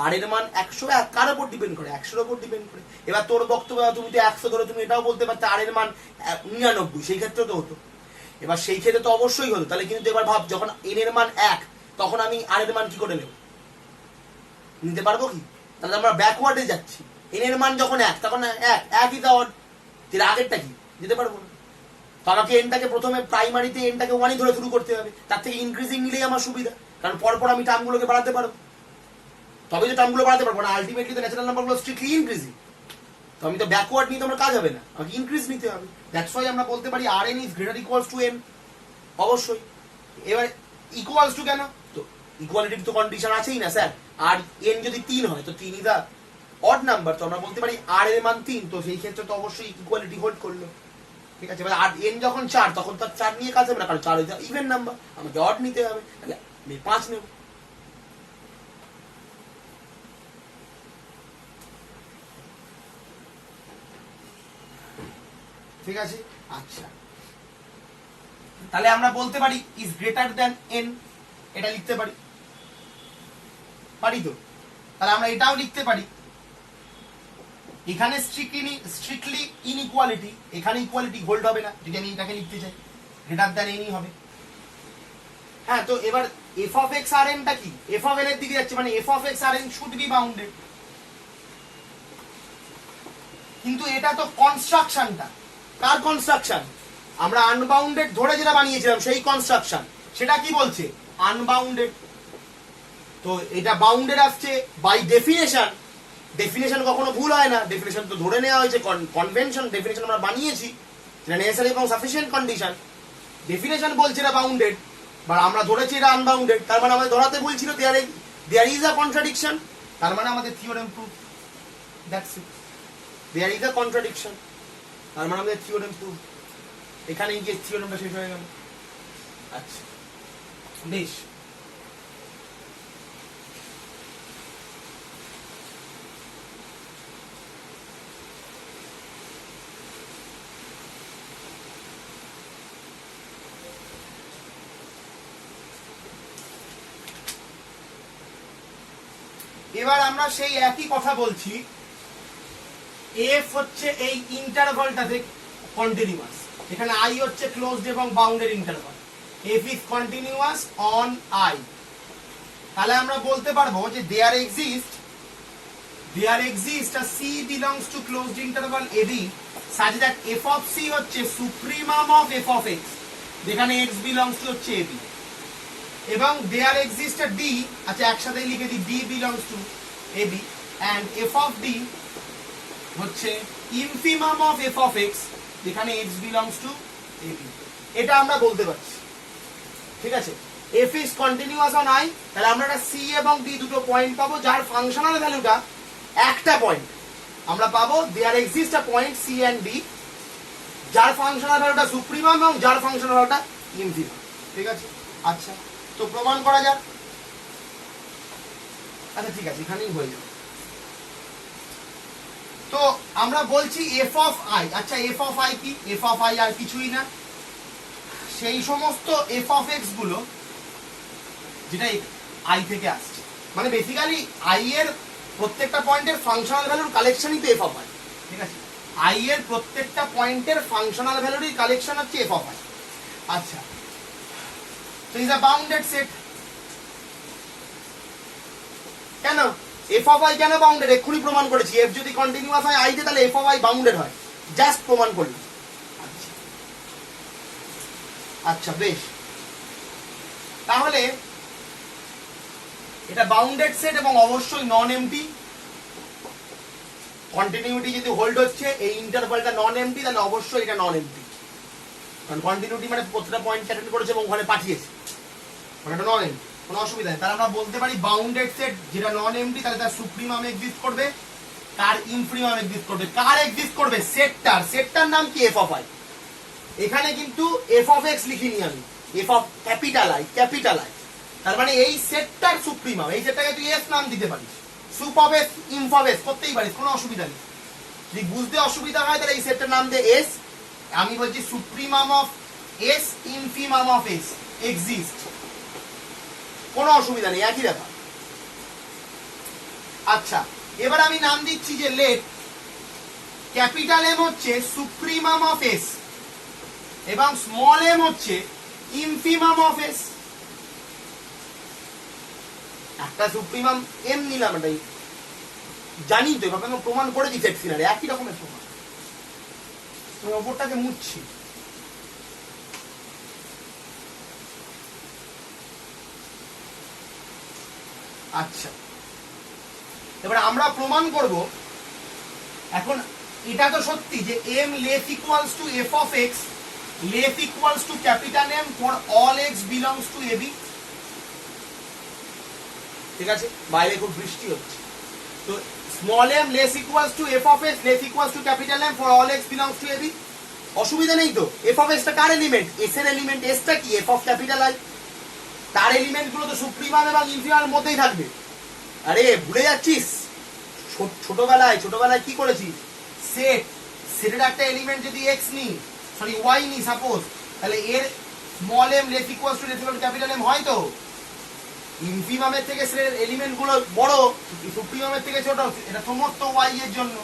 আর এর মান 101 কার উপর ডিপেন্ড করে? 100 এর উপর ডিপেন্ড করে। এবার তোর বক্তব্য, তুমি তো 100 ধরে তুমি এটাও বলতে পারতে আর এর মান 99, সেই ক্ষেত্রে তো হতো। এবার সেই ক্ষেত্রে তো অবশ্যই হতো। তাহলে কিন্তু এবার ভাব, যখন n এর মান 1, তখন আমি আর এর মান কি করে নেব? নিতে পারবো কি? তাহলে আমরা ব্যাকওয়ার্ডে যাচ্ছি। n এর মান যখন 1, তখন 1 ইজ অড, এর আগেরটা কি দিতে পারবো না। তো আমাকে এনটাকে প্রথমে প্রাইমারিতে এনটাকে 1ই ধরে শুরু করতে হবে, তার থেকে ইনক্রিজিং নিলেই আমার সুবিধা, কারণ পরপর আমি টার্মগুলোকে বাড়াতে পারবো, তবে যে টার্মগুলো বাড়াতে পারবো না। আলটিমেটলি তো ন্যাচারাল নাম্বারগুলো স্ট্রিক্টলি ইনক্রিজিং, তো আমি তো ব্যাকওয়ার্ড নিয়ে তো আমার কাজ হবে না, আমাকে ইনক্রিজ নিতে হবে। দ্যাটস ওয়াই আমরা বলতে পারি R N is greater equals to N, অবশ্যই। এবার ইকুয়ালস টু কেন? তো ইকুয়ালিটির তো কন্ডিশন আছেই না স্যার, আর এন যদি 3 হয় তো 3 ইজ দা অড নাম্বার, তো আমরা বলতে পারি আর এর মান 3, তো সেই ক্ষেত্রে তো অবশ্যই ইকুয়ালিটি হোল্ড করলো, ঠিক আছে। এবার আর এন যখন 4, তখন তো 4 নিয়ে কাজ হবে না, কারণ 4 হচ্ছে ইভেন নাম্বার, আমাকে অড নিতে হবে, তাহলে আমি 5 নেব। ঠিক আছে, আচ্ছা। তাহলে আমরা বলতে পারি ইজ গ্রেটার দ্যান এন, এটা লিখতে পারি, পারি তো? তাহলে আমরা এটাও লিখতে পারি, এখানে স্ট্রিক্টলি ইনইকুয়ালিটি, এখানে ইকুয়ালিটি হোল্ড হবে না যদি আমি এটাকে লিখতে চাই, গ্রেটার দ্যান এনই হবে। হ্যাঁ, তো এবার এফ অফ এক্স আর এনটা কি? এফ অফ এন এর দিকে যাচ্ছে, মানে F of X R N should be bounded. কিন্তু এটা তো কনস্ট্রাকশনটা, কার কনস্ট্রাকশন? আমরা আনবাউন্ডেড ধরে যেটা বানিয়েছিলাম সেই কনস্ট্রাকশন, সেটা কি বলছে? আনবাউন্ডেড। তো এটা বাউন্ডেড আসছে বাই ডেফিনেশন। ডেফিনেশন কখনো ভুল হয় না, ডেফিনেশন তো ধরে নেওয়া হয়েছে, কনভেনশন, ডেফিনেশন আমরা বানিয়েছি, যেটা নেসেসারি এবং সাফিসিয়েন্ট কন্ডিশন। ডেফিনেশন বলছে এটা বাউন্ডেড, বা আমরা ধরেছি এটা আনবাউন্ডেড, তার মানে আমাদের ধরাতে বলছিল দেয়ার ইজ আ কন্ট্রাডিকশন, তার মানে আমাদের theorem proof. That's it, there is a contradiction, তার মানে আমাদের থিওরেম প্রুফ। এখানে গিয়ে থিওরেমটা শেষ হয়ে গেল। আচ্ছা, বেশ। এবার আমরা সেই একই কথা বলছি, এফ হচ্ছে এই ইন্টারভালটাতে কন্টিনিউয়াস, এখানে আই হচ্ছে ক্লোজড এবং bounded interval, F is continuous on I. তাহলে আমরা বলতে পারবো যে there exist a C belongs to closed interval A B such that f of c হচ্ছে supremum of f of x, যেখানে x বিলংস টু হচ্ছে এবি, এবং দেয়ার এক্সিস্ট আ ডি, আচ্ছা একসাথে লিখে দিই, D belongs to A B and F of D হচ্ছে infimum of F of X, যেখানে এক্স বিলংস টু এবি। এটা আমরা বলতে পারছি, ঠিক আছে। F is continuous on I, তাহলে আমরা একটা সি এবং ডি দুটো পয়েন্ট পাবো, যার ফাংশনাল ভ্যালুটা একটা পয়েন্ট আমরা পাবো। There exist a point C and D, যার ফাংশনাল ভ্যালুটা সুপ্রিমাম এবং যার ফাংশনাল ভ্যালুটা ইনফিমাম, ঠিক আছে। আচ্ছা, তো প্রমাণ করা যাক। আচ্ছা ঠিক আছে, এখানেই হয়ে যাবে। তো আমরা বলছি এফ অফ আই, আচ্ছা এফ অফ আই কি? এফ অফ আই আর কিছুই না, সেই সমস্ত এফ অফ এক্স গুলো যেটা আই থেকে আসছে, মানে বেসিক্যালি আই এর প্রত্যেকটা পয়েন্টের ফাংশনাল ভ্যালুর কালেকশনই তো এফ অফ আই, ঠিক আছে। আই এর প্রত্যেকটা পয়েন্টের ফাংশনাল ভ্যালুরই কালেকশন হচ্ছে এফ অফ আই। আচ্ছা, So is a bounded set. কেন f of i কেন বাউন্ডেড এক্ষুনি প্রমাণ করেছি f যদি কন্টিনিউয়াস হয় i তে তাহলে f of i বাউন্ডেড হয় জাস্ট প্রমাণ করলাম আচ্ছা বেশ তাহলে এটা বাউন্ডেড সেট এবং অবশ্যই নন এমটি কন্টিনিউটি যদি হোল্ড হচ্ছে এই ইন্টারভালটা নন এমটি তাহলে অবশ্যই এটা নন এমটি কারণ কন্টিনিউটি মানে প্রত্যেকটা পয়েন্ট অ্যাটেন্ড করেছে এবং ওখানে পাঠিয়েছে মানে এটা নন এমটি কোনো অসুবিধা নেই তাহলে আমরা বলতে পারি বাউন্ডেড সেট যেটা নন এমটি তাহলে তার সুপ্রিমাম এক্সিস্ট করবে কার ইনফিমাম এক্সিস্ট করবে কার এক্সিস্ট করবে সেটটার নাম কি f of i এখানে কিন্তু f of x লিখিনি আমি f of ক্যাপিটাল i তার মানে এই সেটটার সুপ্রিমাম এই সেটটাকে তুই s নাম দিতে পারিস sup of s inf of s করতেই পারিস কোনো অসুবিধা নেই যদি বুঝতে অসুবিধা হয় তাহলে এই সেটটার নাম দে s আমি বলছি supremum of s infimum of s exist কোনো অসুবিধা নেই একই ব্যাপার আচ্ছা এবার আমি নাম দিচ্ছি যে লেট ক্যাপিটাল এম হচ্ছে সুপ্রিমাম অফ s এবং স্মল এম হচ্ছে ইনফিমাম অফ s একটা সুপ্রিমাম এম নিলাম এটাই জানি তো এভাবে আমি প্রমাণ করে দিচ্ছি এক্সিনারে একই রকমের প্রমাণ আমি ওপরটাকে মুছছি আচ্ছা এবার আমরা প্রমাণ করব এখন এটা তো সত্যি যে m less equals to f of x less equals to capital M for all x belongs to ab ঠিক আছে বাইরে খুব বৃষ্টি হচ্ছে তো small m less equals to f of x less equals to capital M for all x belongs to ab অসুবিধা নেই তো f of x টা কার এলিমেন্ট s এর এলিমেন্ট s টা কি f of capital I তার এলিমেন্ট গুলো তো সুপ্রিমাম এবং ইনফিমামের মধ্যেই থাকবে আরে ভুলে যাচ্ছিস ছোটবেলায় কি করেছিস সেটের একটা এলিমেন্ট যদি x নি সরি y নি সাপোজ তাহলে এর small m less equals to capital M হয় তো ইনফিমামের থেকে সেটের এলিমেন্ট গুলো বড় সুপ্রিমামের থেকে ছোট এটা সমস্ত y এর জন্য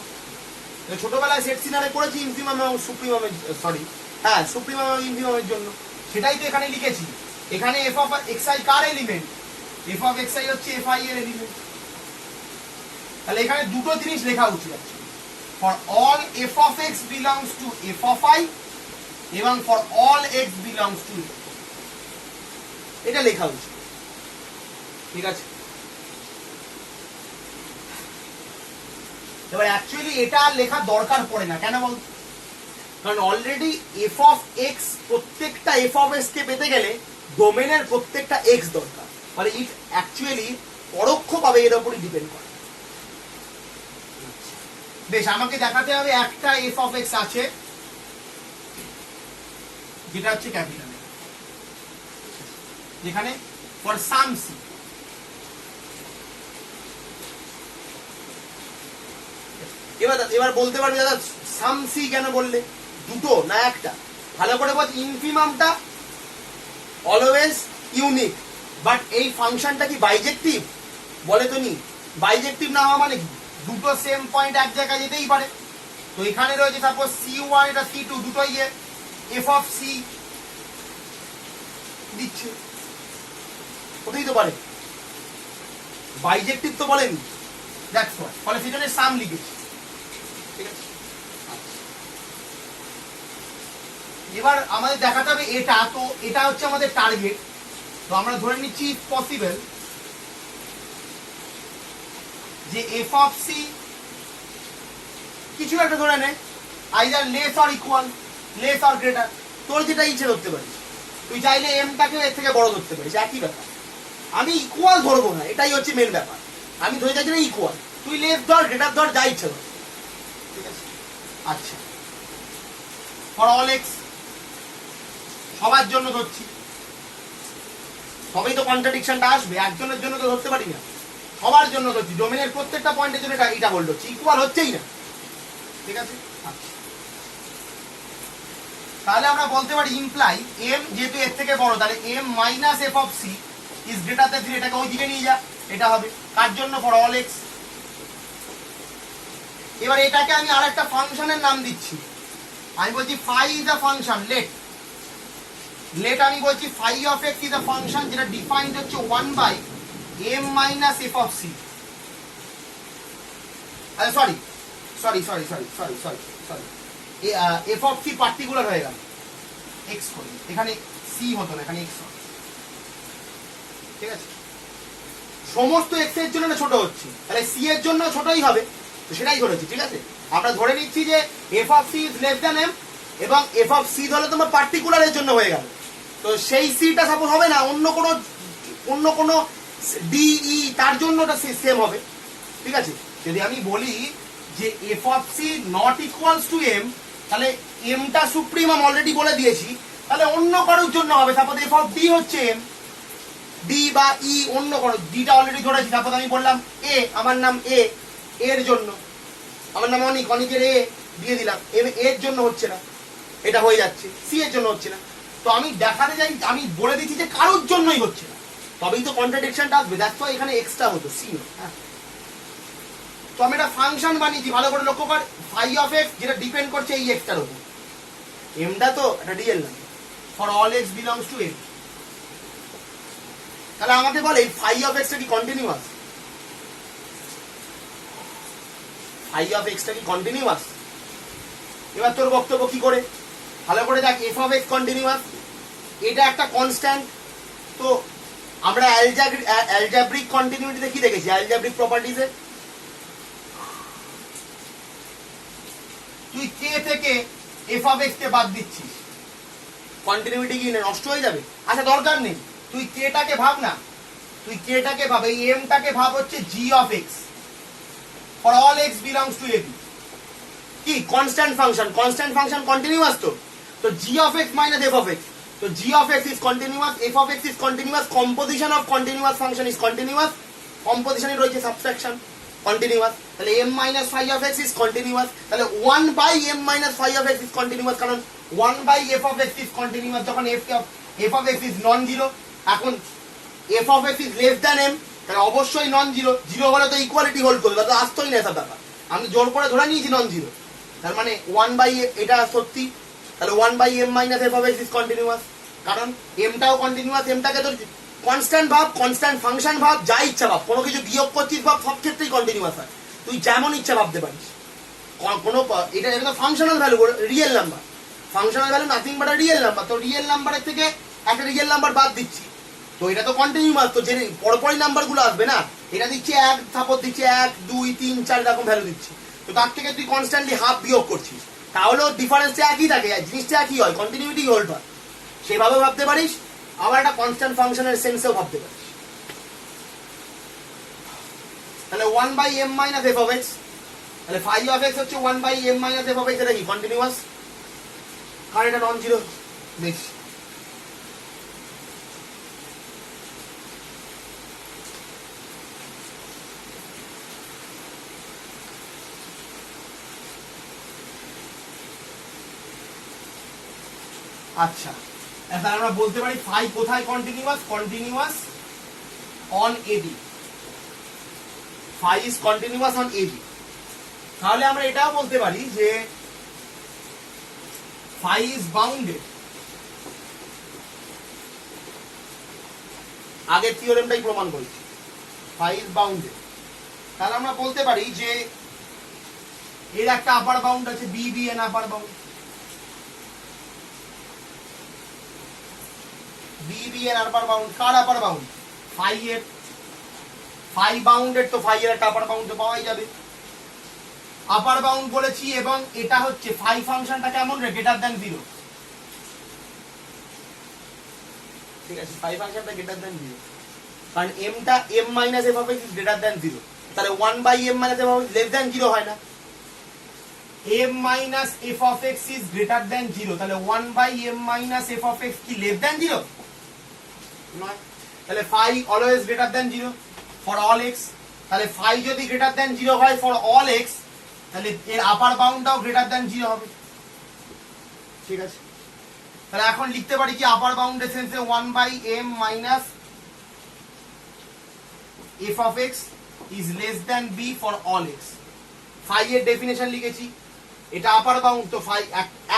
ছোটবেলায় সেট সিনারে করেছি ইনফিমাম এবং সুপ্রিমামের সরি হ্যাঁ সুপ্রিমাম এবং ইনফিমামের জন্য সেটাই তো এখানে লিখেছি এখানে f of xi car element f of xi হচ্ছে fi এর এলিমেন্ট তাহলে এখানে দুটো জিনিস লেখা উচিত আছে for all f of x belongs to f of i এবং for all x belongs to এটা লেখা উচিত ঠিক আছে এবার অ্যাকচুয়ালি এটা আর লেখা দরকার পড়ে না কেন বল কারণ অলরেডি f of x প্রত্যেকটা f of x কে পেতে গেলে ডোমেনের প্রত্যেকটা x দরকার মানে ইট অ্যাকচুয়ালি পরোক্ষভাবে এর উপরই ডিপেন্ড করে বেশ আমাকে দেখাতে হবে একটা f of x আছে যেটা হচ্ছে ক্যাপিটাল যেখানে ফর সাম c এবার বলতে পারবি দাদা সাম c কেন বললে দুটো না একটা ভালো করে বল ইনফিমামটা অলওয়েজ ইউনিক বাট এই ফাংশনটা কি বাইজেক্টিভ বলে তো নি বাইজেক্টিভ না হওয়া মানে কি দুটো সেম পয়েন্ট এক জায়গায় যেতেই পারে তো এখানে রয়েছে সাপোজ c1 এটা c2 দুটোই f of c দিচ্ছে হতেই তো পারে বাইজেক্টিভ তো বলেনি দ্যাটস হোয়াট ফলে সেজন্য সাম লিখেছি ঠিক আছে এবার আমাদের দেখাতে হবে এটা তো এটা হচ্ছে আমাদের টার্গেট তো আমরা ধরে নিচ্ছি পসিবল যে f of c কিছু একটা ধরে নে either less or equal less or greater তোর যেটা ইচ্ছে ধরতে পারিস তুই চাইলে m টাকে এর থেকে বড় ধরতে পারিস একই ব্যাপার আমি ইকুয়াল ধরবো না এটাই হচ্ছে মেন ব্যাপার আমি ধরে যাচ্ছি না ইকুয়াল তুই লেস ধর গ্রেটার ধর যা ইচ্ছে ধর ঠিক আছে আচ্ছা ফর অল x সবার জন্য ধরছি সবই তো কন্ট্রাডিকশনটা আসবে একজনের জন্য তো ধরতে পারি না সবার জন্য ধরছি ডোমেনের প্রত্যেকটা পয়েন্টের জন্য এটা হোল্ড হচ্ছে ইকুয়াল হচ্ছেই না ঠিক আছে তাহলে আমরা বলতে পারি ইমপ্লাই m যেহেতু এর থেকে বড় তাহলে m minus f of c is greater than 3 এটাকে ওই দিকে নিয়ে যা এটা হবে কার জন্য ফর অল x এবার এটাকে আমি আরেকটা ফাংশনের নাম দিচ্ছি আমি বলছি phi is a function let let আমি বলছি phi of X is a function যেটা ডিফাইন্ড হচ্ছে 1/m minus F of C. Sorry sorry sorry sorry sorry sorry sorry F of C particular হয়ে গেল, এক্স করে এখানে সি হতো না, এখানে এক্স হতো। ঠিক আছে, সমস্ত এক্স এর জন্য ছোট হচ্ছে, তাহলে সি এর জন্য ছোটই হবে, তো সেটাই ধরেছি। ঠিক আছে, আমরা ধরে নিচ্ছি যে F of C is less than M, এবং এফ অফ সি ধরলে তোমার পার্টিকুলারের জন্য হয়ে গেল। তো সেই সিটা সাপোজ হবে না অন্য কোনো ডিই, তার জন্য ওটা সেম হবে। ঠিক আছে, যদি আমি বলি যে F of C not equals to M, তাহলে এমটা সুপ্রিম আমি অলরেডি বলে দিয়েছি, তাহলে অন্য কারোর জন্য হবে। সাপোজ এফ অফ ডি হচ্ছে এম, ডি বা ই অন্য কারো, ডিটা অলরেডি ধরেছি। সাপোজ আমি বললাম এ, আমার নাম এ, এর জন্য, আমার নাম অনিক, অনিকের এ দিয়ে দিলাম, এর জন্য হচ্ছে না, এটা হয়ে যাচ্ছে, সি এর জন্য হচ্ছে না। তো আমি দেখাতে যাই, আমি বলে দিচ্ছি যে কারোর জন্যই হচ্ছে না, তবেই তো কন্ট্রাডিকশনটা আসবে। দ্যাটস ওয়াই এখানে এক্সট্রা হতো, সি না। হ্যাঁ, তো আমি একটা ফাংশন বানিয়েছি, ভালো করে লক্ষ্য কর, ফাই অফ এক্স যেটা ডিপেন্ড করছে এই এক্সটার উপর। এমটা তো এটা real number for all X belongs to M. তাহলে আমাকে বলে ফাই অফ এক্সটা কি কন্টিনিউয়াস? ফাই অফ এক্সটা কি কন্টিনিউয়াস? এবার তোর বক্তব্য কি করে, ভালো করে দেখ। এফ অফ এক্স কন্টিনিউয়াস, এটা একটা কনস্ট্যান্ট। তো আমরা অ্যালজাব্রিক কন্টিনিউইটিতে কি দেখেছি, অ্যালজাব্রিক প্রপার্টিজে তুই কে থেকে এফ অফ এক্স কে বাদ দিচ্ছিস, কন্টিনিউইটি কি নষ্ট হয়ে যাবে? আচ্ছা দরকার নেই, তুই কেটাকে ভাব না, তুই কেটাকে ভাব, এই এমটাকে ভাব হচ্ছে G of X for all X belongs to AB. কি constant function, constant function continuous. তো G of X minus F of X, তো G of X is continuous, F of X is continuous, composition of continuous function is continuous, কম্পোজিশনে রয়েছে subtraction continuous. তাহলে M minus phi of X is continuous, তাহলে 1/m minus phi of X is continuous, কারণ 1/f of X is continuous যখন F of X is non zero. এখন F of X is less than M, তাহলে অবশ্যই non zero, zero হলে তো equality hold করবে, তো আসতোই না এসব ব্যাপার। আমি জোর করে ধরে নিয়েছি নন জিরো, তার মানে 1/, এটা সত্যি। তাহলে 1/m minus F of X is continuous, কারণ এমটাও কন্টিনিউয়াস, এমটাকে তো কনস্ট্যান্ট ভাব, কনস্ট্যান্ট ফাংশন ভাব, যা ইচ্ছা ভাব, কোনো কিছু বিয়োগ করছিস ভাব, সব ক্ষেত্রেই কন্টিনিউয়াস হয়, তুই যেমন ইচ্ছা ভাবতে পারিস। কোনো এটা তো functional value, real number, functional value nothing but real number. তো রিয়েল নাম্বারের থেকে একটা রিয়েল নাম্বার বাদ দিচ্ছি, তো এটা তো কন্টিনিউয়াস, তো যে পরপরই নাম্বারগুলো আসবে না, এটা দিচ্ছি 1, সাপোজ দিচ্ছি 1, 2, 3, 4 এরকম ভ্যালু দিচ্ছি, তো তার থেকে তুই কনস্ট্যান্টলি হাফ বিয়োগ করছিস, তাহলেও ডিফারেন্সটা একই থাকে, জিনিসটা একই হয়, কন্টিনিউটি হোল্ড হয়। সেভাবে ভাবতে পারিস, আবার একটা কনস্ট্যান্ট ফাংশনের সেন্সেও ভাবতে পারিস। তাহলে 1/m minus F of x, তাহলে ফাই অফ এক্স হচ্ছে 1/m minus F of x, এটা কি কন্টিনিউয়াস, কারণ এটা নন জিরো। বেশ, আচ্ছা তাহলে আমরা বলতে পারি ফাই কোথায় continuous, continuous on A B, phi is continuous on A B. তাহলে আমরা এটাও বলতে পারি যে ফাই ইজ বাউন্ডেড, আগের থিওরেমটাই প্রমাণ করছি, ফাই ইজ বাউন্ডেড। তাহলে আমরা বলতে পারি যে এর একটা আপার বাউন্ড আছে, B N upper bound, B এর আপার বাউন্ড, কার আপার বাউন্ড, ফাই এর, ফাই বাউন্ডেড, তো ফাই এর একটা আপার বাউন্ড তো পাওয়াই যাবে, আপার বাউন্ড বলেছি। এবং এটা হচ্ছে ফাই ফাংশনটা কেমন রে, গ্রেটার দ্যান 0, ঠিক আছে, ফাই ফাংশনটা গ্রেটার দ্যান 0, কারণ এমটা m minus F of X is greater than 0, তাহলে 1/m minus F of X less than 0 হয় না, m minus F of X is greater than 0, তাহলে 1/m minus F of X কি less than 0 নয়, তাহলে phi always greater than 0 for all X. তাহলে phi যদি greater than 0 হয় for all X, তাহলে এর আপার বাউন্ডটাও গ্রেটার দ্যান 0 হবে, ঠিক আছে। তাহলে এখন লিখতে পারি কি আপার বাউন্ডের সেন্সে 1/m minus F of X is less than b for all X. Phi এর ডেফিনেশন লিখেছি, এটা আপার বাউন্ড, তো ফাই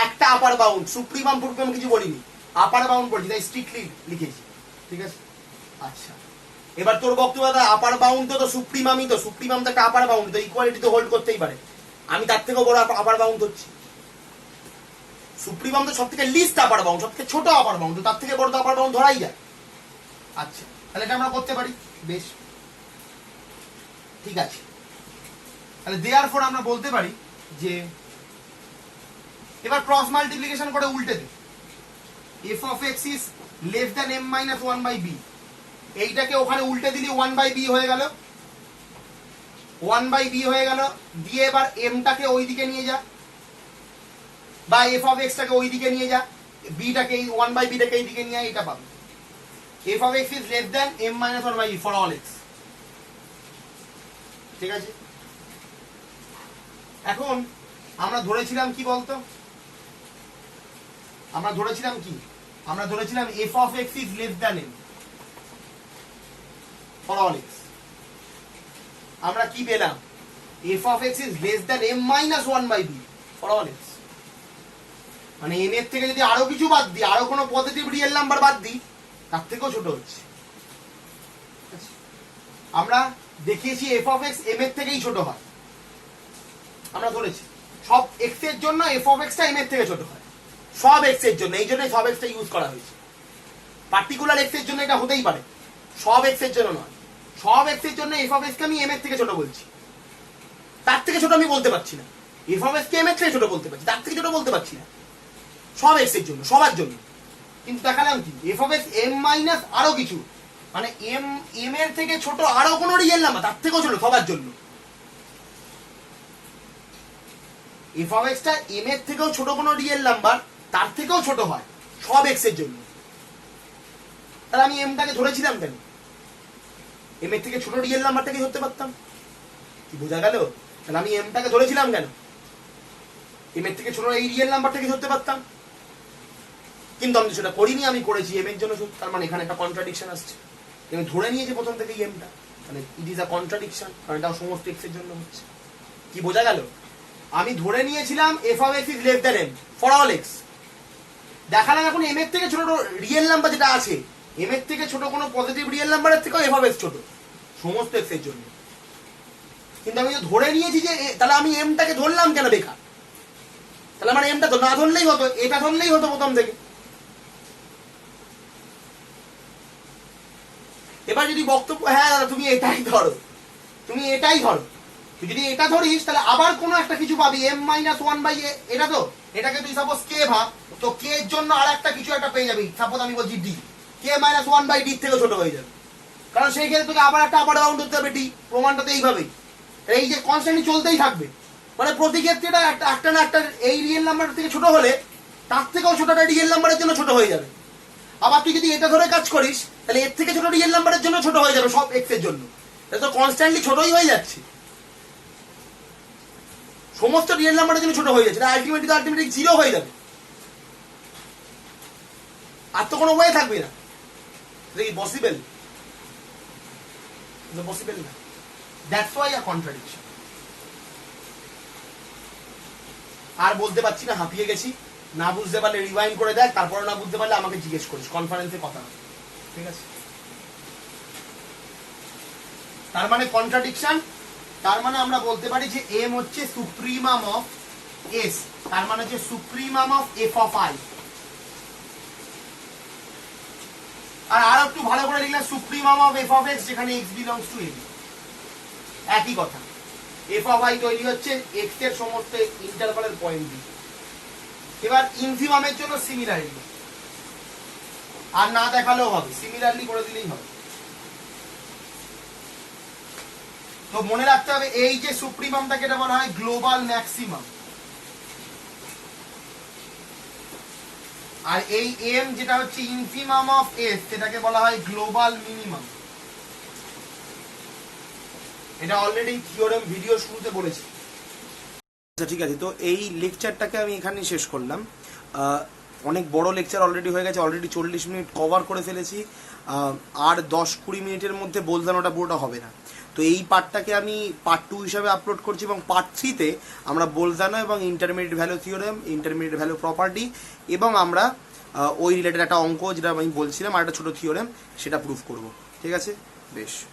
একটা আপার বাউন্ড, সুপ্রিমাম পুরপ্রিমাম কিছু বলিনি, আপার বাউন্ড বলছি, তাই স্ট্রিক্টলি লিখেছি, ঠিক আছে। আচ্ছা, এবার তোর বক্তব্য আপার বাউন্ড তো সুপ্রিমামই, তো সুপ্রিমাম তো একটা আপার বাউন্ড, তো ইকুয়ালিটি তো হোল্ড করতেই পারে। আমি তার থেকেও বড় আপার বাউন্ড হচ্ছি। সুপ্রিমাম তো সব থেকে লিস্ট আপার বাউন্ড, সব থেকে ছোট আপার বাউন্ড, তার থেকে বড় তো আপার বাউন্ড ধরাই যায়। আচ্ছা, তাহলে এটা আমরা করতে পারি, বেশ, ঠিক আছে। তাহলে দেয়ারফর আমরা বলতে পারি যে এবার ক্রস মাল্টিপ্লিকেশন করে উল্টে দে, F of X is less than M minus one by B, এইটাকে ওখানে উল্টে দিলি ওয়ান বাই বি হয়ে গেল, ওয়ান বাই বি হয়ে গেল, দিয়ে এবার এমটাকে ওই দিকে নিয়ে যা, বা এফ অফ এক্সটাকে ওই দিকে নিয়ে যা, বিটাকে ওয়ান বাই বিটাকে এই দিকে নিয়ে আয়, এটা পাবো F of X is less than M minus one by B for all X, ঠিক আছে। এখন আমরা ধরেছিলাম কি বলতো, আমরা ধরেছিলাম কি, আমরা ধরেছিলাম F of X is less than M for all X. আমরা কি পেলাম, F of X is less than M minus one by B for all X, মানে এম এর থেকে যদি আরো কিছু বাদ দিই, আরো কোনো পজিটিভ রিয়েল নাম্বার বাদ দিই, তার থেকেও ছোট হচ্ছে। আমরা দেখিয়েছি এফ অফ এক্স এম এর থেকেই ছোট হয়, আমরা ধরেছি সব এক্স এর জন্য এফ অফ এক্সটা এম এর থেকে ছোট হয়, সব এক্স এর জন্য, এই জন্যই সব এক্সটা ইউজ করা হয়েছে। পার্টিকুলার এক্স এর জন্য এটা হতেই পারে, সব এক্স এর জন্য নয়। সব এক্স এর জন্য এফ অফ এক্স কে আমি এম এর থেকে ছোট বলছি, তার থেকে ছোট আমি বলতে পারছি না। এফ অফ এক্স কে এম এর থেকে ছোট বলতে পারছি, তার থেকে ছোট বলতে পারছি না। সব এক্স এর জন্য, সবার জন্য। কিন্তু দেখালাম কি, F of X M minus আরো কিছু, মানে এম এম এর থেকে ছোট আরো কোনো রিয়েল নাম্বার তার থেকেও ছোট, সবার জন্য। এফ অফ এক্সটা এম এর থেকেও ছোট কোনো রিয়েল নাম্বার তার থেকেও ছোট হয় সব এক্স এর জন্য। তাহলে আমি এমটাকে ধরেছিলাম কেন, এম এর থেকে ছোট রিয়েল নাম্বারটাকে ধরতে পারতাম, কি বোঝা গেল? তাহলে আমি এমটাকে ধরেছিলাম কেন, এম এর থেকে ছোট এই রিয়েল নাম্বারটাকে ধরতে পারতাম, কিন্তু আমি সেটা করিনি, আমি করেছি এম এর জন্য। তার মানে এখানে একটা কন্ট্রাডিকশন আসছে, আমি ধরে নিয়েছি প্রথম থেকেই এমটা, মানে ইট ইজ আ কন্ট্রাডিকশন, কারণ এটা সমস্ত এক্স এর জন্য হচ্ছে। কি বোঝা গেল? আমি ধরে নিয়েছিলাম F of X is less than M for all X, দেখালাম এখন এম এর থেকে ছোট রিয়েল নাম্বার যেটা আছে, এম এর থেকে ছোট কোনো পজিটিভ রিয়েল নাম্বারের থেকেও এফ অফ এক্স ছোট সমস্ত এক্স এর জন্য। কিন্তু আমি ধরে নিয়েছি যে, তাহলে আমি এমটাকে ধরলাম কেন বেকার? তাহলে আমার এমটা তো না ধরলেই হতো, এটা ধরলেই হতো প্রথম থেকে। এবার যদি বক্তব্য, হ্যাঁ দাদা তুমি এটাই ধরো, তুমি এটাই ধরো, তুই যদি এটা ধরিস তাহলে আবার কোনো একটা কিছু পাবি এম মাইনাস ওয়ান বাই এ, এটা তো, এটাকে তুই সাপোজ কে ভাব, তো কে এর জন্য আর একটা কিছু একটা পেয়ে যাবি, সাপোজ আমি বলছি ডি, কে মাইনাস ওয়ান বাই ডি থেকে ছোট হয়ে যাবে, কারণ সেই ক্ষেত্রে তোকে আবার একটা আপার বাউন্ড করতে হবে ডি, প্রমাণটা তো এইভাবেই, এই যে কনস্ট্যান্টলি চলতেই থাকবে, মানে প্রতি ক্ষেত্রে এটা একটা না একটা এই রিয়েল নাম্বার থেকে ছোট হলে তার থেকেও ছোট একটা রিয়েল নাম্বারের জন্য ছোট হয়ে যাবে। আবার তুই যদি এটা ধরে কাজ করিস তাহলে এর থেকে ছোট রিয়েল নাম্বারের জন্য ছোট হয়ে যাবে সব এক্স এর জন্য, তাহলে তো কনস্ট্যান্টলি ছোটই হয়ে যাচ্ছে, সমস্ত রিয়েল নাম্বারের জন্য ছোট হয়ে যাচ্ছে, আলটিমেটলি জিরো হয়ে যাবে, আর তো কোনো ওয়ে থাকবে না। এটা কি পসিবল? পসিবল না, দ্যাটস ওয়াই আ কন্ট্রাডিকশন। আর বলতে পারছি না, হাঁপিয়ে গেছি, না বুঝতে পারলে রিভাইন্ড করে দেখ, তারপরে না বুঝতে পারলে আমাকে জিজ্ঞেস করিস, কনফারেন্সে কথা হবে, ঠিক আছে? তার মানে কন্ট্রাডিকশন, তার মানে আমরা বলতে পারি যে এম হচ্ছে সুপ্রিমাম অফ এস, তার মানে হচ্ছে supremum of F of I. আর একটু ভালো করে লিখলাম supremum of F of X, যেখানে এক্স বিলংস টু এম, একই কথা। এফ অফ আই তৈরি হচ্ছে এক্স এর সমস্ত ইন্টারভালের পয়েন্ট দিয়ে। এবার ইনফিমামের জন্য সিমিলারলি, আর না দেখালেও হবে, সিমিলারলি করে দিলেই হবে। তো মনে রাখতে হবে এই যে সুপ্রিমামটাকে এটা বলা হয় গ্লোবাল ম্যাক্সিমাম, আর এই এম যেটা হচ্ছে ইনফিমাম অফ এস, সেটাকে বলা হয় গ্লোবাল মিনিমাম। এটা অলরেডি থিওরেম ভিডিও শুরুতে বলেছি। আচ্ছা ঠিক আছে, তো এই লেকচারটাকে আমি এখানেই শেষ করলাম। অনেক বড় লেকচার অলরেডি হয়ে গেছে, অলরেডি 40 মিনিট কভার করে ফেলেছি, আর 10-20 মিনিটের মধ্যে বোলজানোটা পুরোটা হবে না। তো এই পার্টটাকে আমি পার্ট 2 হিসাবে আপলোড করছি, এবং পার্ট 3-তে আমরা বোলজানো এবং intermediate value theorem, intermediate value property, এবং আমরা ওই রিলেটেড একটা অঙ্ক যেটা আমি বলছিলাম আর একটা ছোটো থিওরেম সেটা প্রুফ করব। ঠিক আছে, বেশ।